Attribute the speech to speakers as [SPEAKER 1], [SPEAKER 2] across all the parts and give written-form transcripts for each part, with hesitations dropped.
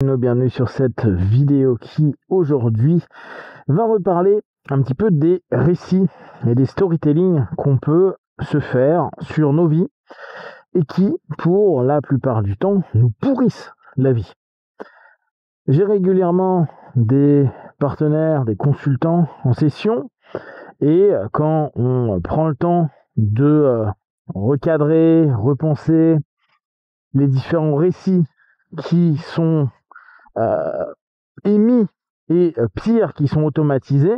[SPEAKER 1] Bienvenue sur cette vidéo qui aujourd'hui va reparler un petit peu des récits et des storytelling qu'on peut se faire sur nos vies et qui, pour la plupart du temps, nous pourrissent la vie. J'ai régulièrement des partenaires, des consultants en session et quand on prend le temps de recadrer, repenser les différents récits qui sont émis et pire, qui sont automatisés,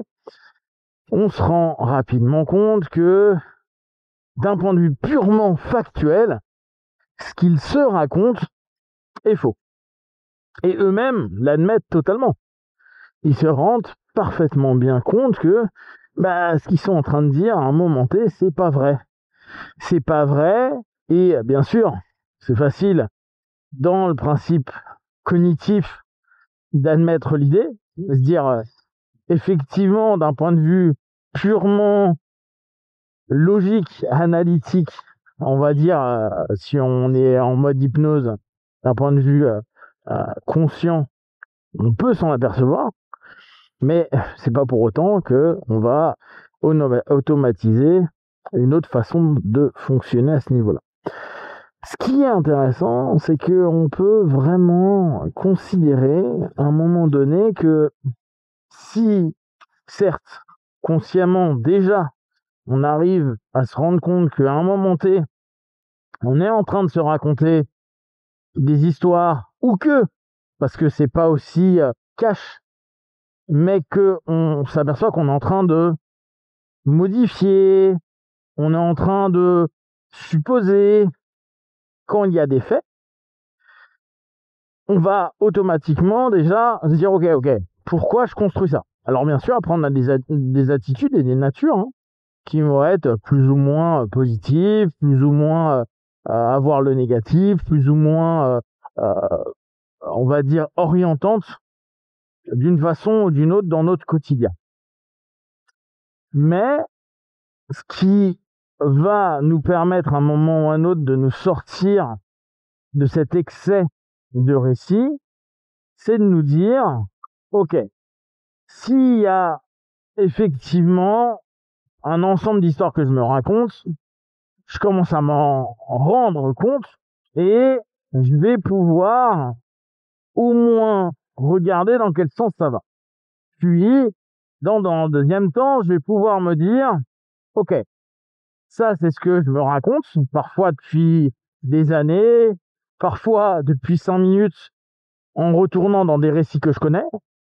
[SPEAKER 1] on se rend rapidement compte que d'un point de vue purement factuel, ce qu'ils se racontent est faux. Et eux-mêmes l'admettent totalement. Ils se rendent parfaitement bien compte que ce qu'ils sont en train de dire à un moment T, c'est pas vrai. C'est pas vrai, et bien sûr, c'est facile dans le principe cognitif d'admettre l'idée, de se dire effectivement, d'un point de vue purement logique, analytique, on va dire, si on est en mode hypnose, d'un point de vue conscient, on peut s'en apercevoir, mais c'est pas pour autant que on va automatiser une autre façon de fonctionner à ce niveau-là. Ce qui est intéressant, c'est que on peut vraiment considérer à un moment donné que si, certes, consciemment déjà, on arrive à se rendre compte qu'à un moment T, on est en train de se raconter des histoires, ou que, parce que c'est pas aussi cash, mais que on s'aperçoit qu'on est en train de modifier, on est en train de supposer quand il y a des faits, on va automatiquement déjà se dire ok, pourquoi je construis ça? Alors bien sûr, après on a des attitudes et des natures qui vont être plus ou moins positives, plus ou moins avoir le négatif, plus ou moins, on va dire, orientantes d'une façon ou d'une autre dans notre quotidien. Mais ce qui va nous permettre à un moment ou à un autre de nous sortir de cet excès de récit, c'est de nous dire, ok, s'il y a effectivement un ensemble d'histoires que je me raconte, je commence à m'en rendre compte et je vais pouvoir au moins regarder dans quel sens ça va. Puis, dans un deuxième temps, je vais pouvoir me dire, ok, ça c'est ce que je me raconte, parfois depuis des années, parfois depuis 5 minutes, en retournant dans des récits que je connais,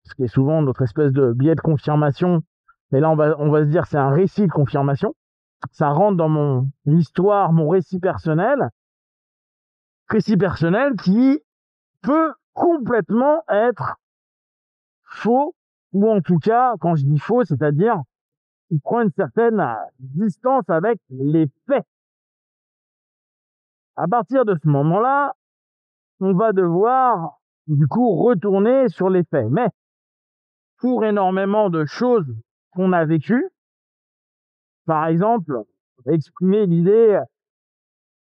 [SPEAKER 1] ce qui est souvent notre espèce de biais de confirmation, mais là on va se dire c'est un récit de confirmation, ça rentre dans mon histoire, mon récit personnel qui peut complètement être faux, ou en tout cas, quand je dis faux, c'est-à-dire il prend une certaine distance avec les faits. À partir de ce moment-là, on va devoir du coup retourner sur les faits. Mais pour énormément de choses qu'on a vécues, par exemple, exprimer l'idée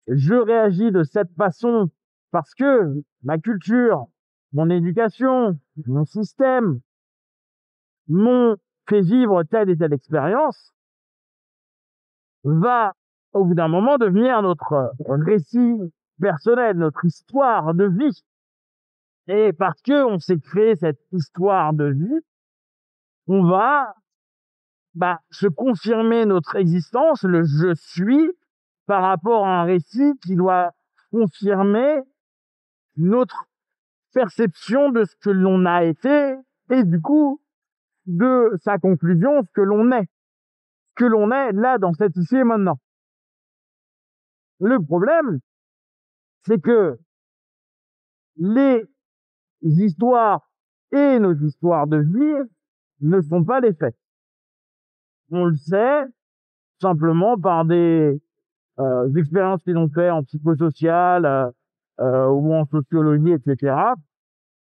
[SPEAKER 1] je réagis de cette façon parce que ma culture, mon éducation, mon système m'ont fait vivre telle et telle expérience, va au bout d'un moment devenir notre récit personnel, notre histoire de vie. Et parce que on s'est créé cette histoire de vie, on va se confirmer notre existence, le je suis, par rapport à un récit qui doit confirmer notre perception de ce que l'on a été et du coup de sa conclusion ce que l'on est. Ce que l'on est là dans cet ici et maintenant. Le problème, c'est que les histoires et nos histoires de vie ne sont pas les faits. On le sait simplement par des expériences qu'ils ont fait en psychosocial ou en sociologie, etc.,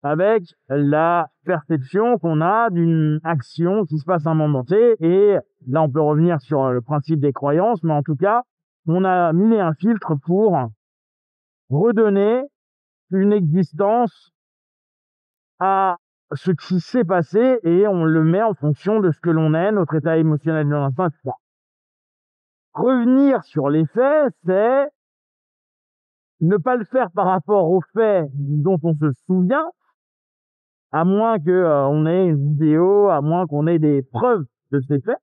[SPEAKER 1] avec la perception qu'on a d'une action qui se passe à un moment T. Et là, on peut revenir sur le principe des croyances, mais en tout cas, on a mis un filtre pour redonner une existence à ce qui s'est passé et on le met en fonction de ce que l'on est, notre état émotionnel de l'instant, etc. Revenir sur les faits, c'est ne pas le faire par rapport aux faits dont on se souvient, à moins que on ait une vidéo, à moins qu'on ait des preuves de ces faits,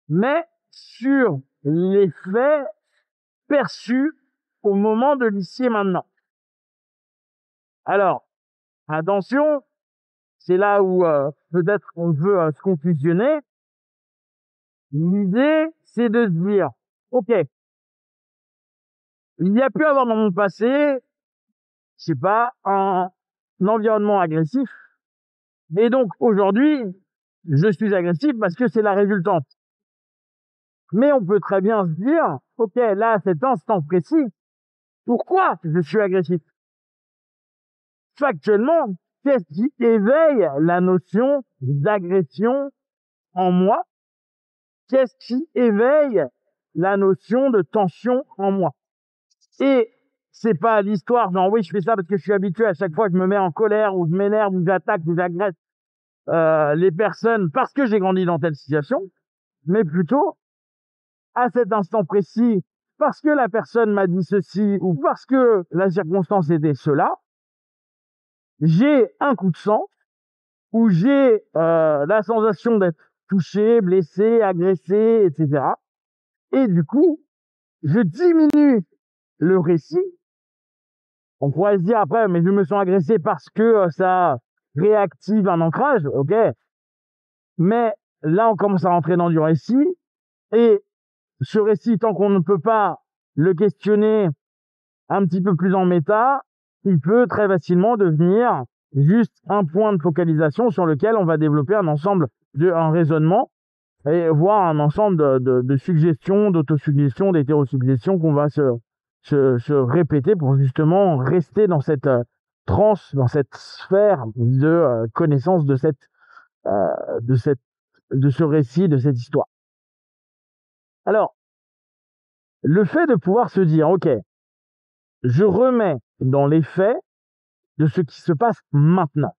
[SPEAKER 1] mais sur les faits perçus au moment de l'ici et maintenant. Alors, attention, c'est là où peut-être on veut se confusionner. L'idée, c'est de se dire, ok, il y a pu avoir dans mon passé, je sais pas, un environnement agressif, et donc aujourd'hui, je suis agressif parce que c'est la résultante. Mais on peut très bien se dire, ok, là, à cet instant précis, pourquoi je suis agressif? Factuellement, qu'est-ce qui éveille la notion d'agression en moi? Qu'est-ce qui éveille la notion de tension en moi? Et c'est pas l'histoire genre oui je fais ça parce que je suis habitué à chaque fois que je me mets en colère ou je m'énerve ou j'attaque ou j'agresse les personnes parce que j'ai grandi dans telle situation, mais plutôt à cet instant précis parce que la personne m'a dit ceci ou parce que la circonstance était cela, j'ai un coup de sang ou j'ai la sensation d'être touché, blessé, agressé, etc. Et du coup, je diminue le récit. On pourrait se dire après, mais je me sens agressé parce que ça réactive un ancrage, ok. Mais là, on commence à rentrer dans du récit. Et ce récit, tant qu'on ne peut pas le questionner un petit peu plus en méta, il peut très facilement devenir juste un point de focalisation sur lequel on va développer un ensemble un raisonnement et voir un ensemble de suggestions, d'autosuggestions, d'hétérosuggestions qu'on va se répéter pour justement rester dans cette transe, dans cette sphère de connaissance de euh, de cette, de ce récit, de cette histoire. Alors, le fait de pouvoir se dire, ok, je remets dans les faits de ce qui se passe maintenant.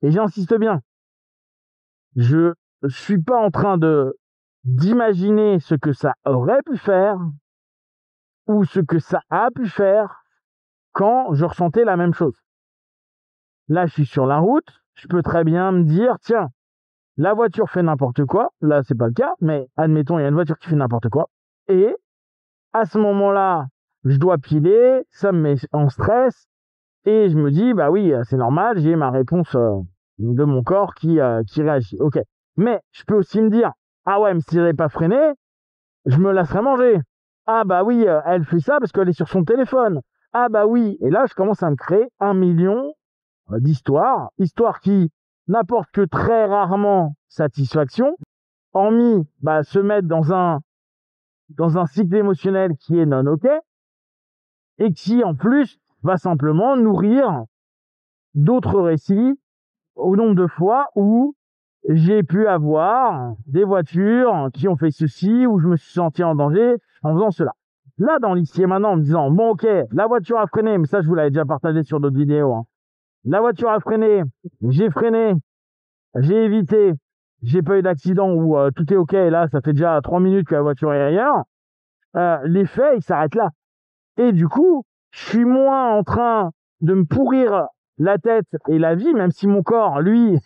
[SPEAKER 1] Et j'insiste bien, je suis pas en train d'imaginer ce que ça aurait pu faire ou ce que ça a pu faire quand je ressentais la même chose. Là, je suis sur la route, je peux très bien me dire, tiens, la voiture fait n'importe quoi. Là, c'est pas le cas, mais admettons, il y a une voiture qui fait n'importe quoi. Et à ce moment-là, je dois piler, ça me met en stress, et je me dis, bah oui, c'est normal, j'ai ma réponse de mon corps qui réagit. Ok. Mais je peux aussi me dire, ah ouais, mais si j'avais pas freiné, je me laisserais manger. Ah bah oui, elle fait ça parce qu'elle est sur son téléphone. Ah bah oui, et là, je commence à me créer 1 million histoires qui n'apportent que très rarement satisfaction, hormis se mettre dans un cycle émotionnel qui est non ok, et qui en plus va simplement nourrir d'autres récits au nombre de fois où j'ai pu avoir des voitures qui ont fait ceci, où je me suis senti en danger en faisant cela. Là, dans l'ici et maintenant, en me disant, bon ok, la voiture a freiné, mais ça je vous l'avais déjà partagé sur d'autres vidéos, hein. La voiture a freiné, j'ai évité, j'ai pas eu d'accident où tout est ok, et là ça fait déjà 3 minutes que la voiture est ailleurs, les faits ils s'arrêtent là. Et du coup, je suis moins en train de me pourrir la tête et la vie, même si mon corps, lui,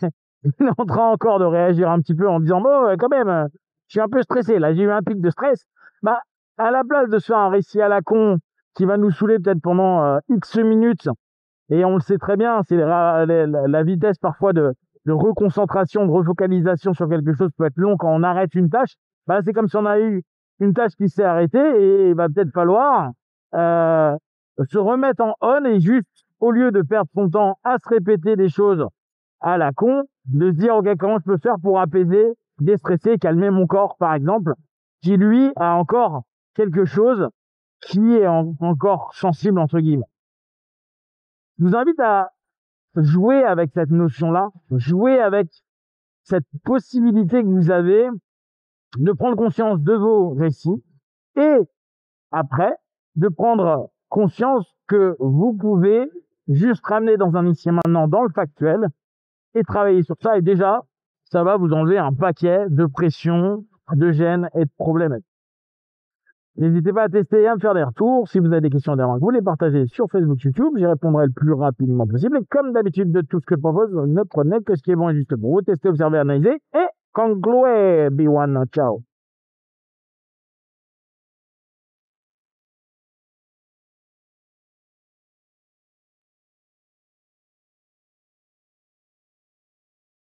[SPEAKER 1] il est en train encore de réagir un petit peu en disant, bon, quand même, je suis un peu stressé, là, j'ai eu un pic de stress. À la place de se faire un récit à la con qui va nous saouler peut-être pendant X minutes, et on le sait très bien, c'est la vitesse parfois de reconcentration, de refocalisation sur quelque chose peut être long quand on arrête une tâche. C'est comme si on a eu une tâche qui s'est arrêtée et il va peut-être falloir euh, se remettre en on et juste, au lieu de perdre son temps à se répéter des choses à la con, de se dire, ok, comment je peux faire pour apaiser, déstresser, calmer mon corps, par exemple, qui lui a encore quelque chose qui est encore sensible, entre guillemets. Je vous invite à jouer avec cette notion-là, jouer avec cette possibilité que vous avez de prendre conscience de vos récits et après de prendre conscience que vous pouvez juste ramener dans un ici et maintenant, dans le factuel, et travailler sur ça. Et déjà, ça va vous enlever un paquet de pression, de gêne et de problématiques. N'hésitez pas à tester et à me faire des retours. Si vous avez des questions, vous les partagez sur Facebook, YouTube. J'y répondrai le plus rapidement possible. Et comme d'habitude, de tout ce que je propose, ne prenez que ce qui est bon et juste pour vous. Testez, observez, analysez et concluez. Be one. Ciao.